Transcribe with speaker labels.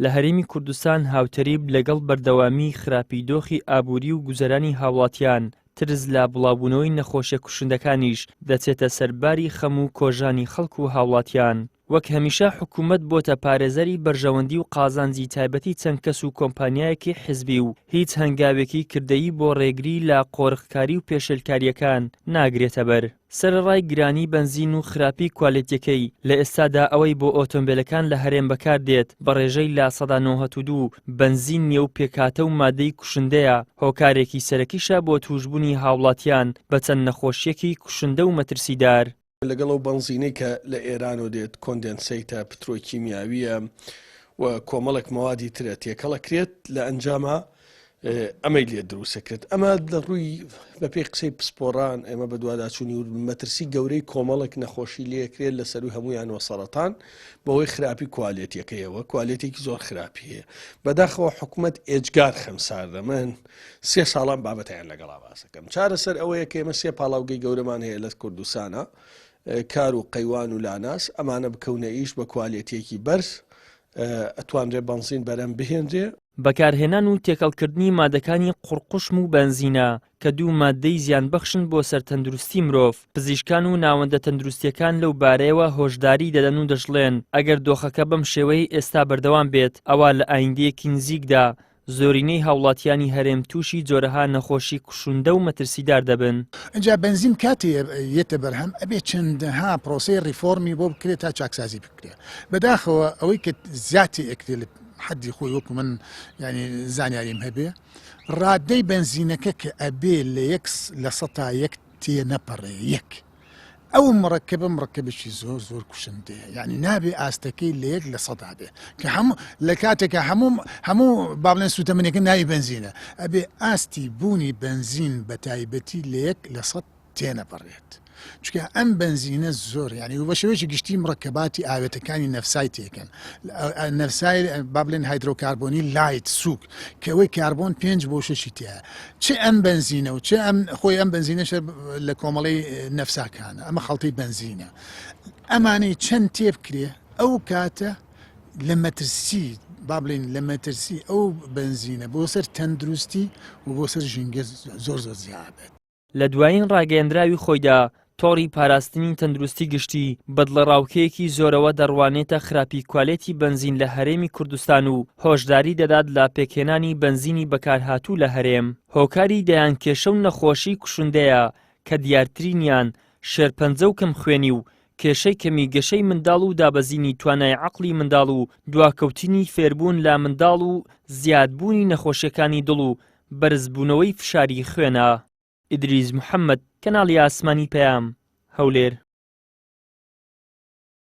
Speaker 1: لە هەرێمی کوردستان هاوتەریب لەگەڵ بەردەوامی خراپی دۆخی ئابووری و گوزەرانی هاوڵاتیان ترس لە بڵاوبوونەوەی نەخۆشیە کوشندەکانیش دەچێتە سەرباری خەم و کۆژانی خەڵک و هاوڵاتیان. وەک هەمیشە حکوومەت بۆتە پارێزەری بەرژەوەندی و قازانجی تایبەتی چەند کەس و کۆمپانیایەکی حیزبی و هیچ هەنگاوێکی کردەیی بۆ ڕێگری لە قۆرغکاری و پێشێلکاریەکان ناگرێتە بەر. سەرەڕای گرانی بەنزین و خراپی کوالێتیەکەی لە ئێستادا ئەوەی بۆ ئۆتۆمبیلەکان لە هەرێم بەکار دێت بە ڕێژەی لە 92 بەنزین نیە و پێکاتە و مادەی کوشندەیە، هۆکارێکی سەرەکیشە بۆ توشبوونی هاوڵاتیان بە چەند نەخۆشیەکی کوشندە و مەترسیدار.
Speaker 2: لەگەڵ ئەو بەنزینەی کە لە ئێرانەوە دێت کۆندێنسەیتە پترۆکیمیاویە و کۆمەڵێک مەوادی ترە تێکەڵەکرێت لە ئەنجامە ئەمەی لێ دروستەکرێت. ئەمە لە ڕووی بە پێی قسەی پسپۆڕان ئێمە بە دوواداچوونی و مەترسی گەورەی کۆمەڵێک نەخۆشی لێکرێت لەسەر و هەمویان وەسەرەتان بەوەی خراپی کوالێتیەکەیەوە کوالێتێکی زۆر خراپی هەیە. بەداخەوە حکوومەت ئێجگار خەمساردە. من 3 ساڵان بابەتیان لەگەڵا باسەکەم. چارەسەر ئەوەیە کە ئێمە 3 پاڵاوگەی گەورەمان هەیە لە کوردستانە، کار و قەیوان و لاناس، ئەمانە بکەونە ئیش بە کوالێتیەکی بەرز ئەتوانرێ بەنزین بەرەم بهێنرێ.
Speaker 1: بەکارهێنان و تێکەڵکردنی مادەکانی قوڕقوشم و بەنزینە کە دوو مادەی زیانبەخشن بۆ سەرتەندروستی مرۆڤ، پزیشکان و ناوەندە تەندروستیەکان لەو بارەیەوە هۆشداری دەدەن و دەژڵێن ئەگەر دۆخەکە بەم شێوەی ئێستا بەردەوام بێت ئەوە لە ئایندەیەکی نزیکدا زۆرینەی هاوڵاتیانی هەرێم تووشی جۆرەها نەخۆشی کوشندە و مەترسیدار دەبن.
Speaker 3: اینجا بنزین کاتی یەتە بەرهەم ئەبێ چەندەها پرۆسەی ریفۆرمی بۆ بکرێت تا چاکسازی بکرێت. بەداخەوە ئەوەی کە زیاتی ئەکرێت حدی خۆی وەکو من ینی زانیاریم هەبێ ڕادەی بنزینەکە کە ئەبێ لە 100 تا 1 تێ نەپەڕێ یەک. ئەو مڕکبێکی زۆر کوشندەیە، یعنی نابێ ئاستەکەی لە 100 بێ کە لە کاتێکە هەموو بابلێن سوتەمنێکە ناوی بنزینە ئەبێ ئاستی بوونی بنزین بە تایبەتی لە 100 تێنەپەڕێت. چونکە ئەم بنزینە زۆر ینی و بە شێوەیەکی گشتی مڕکەباتی ئاوێتەکانی نەفسای تێکەن. نەفسای بابلێن هایدرۆکاربۆنی لایت سووک کە ئەوەی کاربۆن 5 بۆ 6 تایە. چه ئەم بنزینە و چه خۆی ئەم بنزینەشە لە کۆمەڵی نەفساکانە، ئەمە خەڵتەی بنزینە. ئەمانەی چەند تێبکرێ ئەو کاتە لە مەترسی بابلین لە مەترسی ئەو بنزینە بۆ سەر تەندروستی و بۆ سەر ژینگە زۆر زیابێت.
Speaker 1: لە دوایین ڕاگەیەندراوی خۆیدا تۆڕی پاراستنی تەندروستی گشتی بەدڵەڕاوکەیەکی زۆرەوە دەڕوانێتە خراپی کوالێتی بنزین لە هەرێمی کوردستان و هۆشداری دەدات لە پێکهێنانی بنزینی بەکارهاتوو لە هەرێم. هۆکاری دەیانکێشە و نەخۆشی کوشندەیە کە دیارترینیان شێرپەنجە و کەم خوێنی و کێشەی کەمیگەشەی منداڵ و دابەزینی توانای عەقڵی منداڵ و دواکەوتنی فێربوون لە منداڵ و زیادبوونی نەخۆشیەکانی دڵ و بەرزبوونەوەی فشاری خوێنە. ئیدریس محەممەد، کەناڵی ئاسمانی پەیام، هەولێر.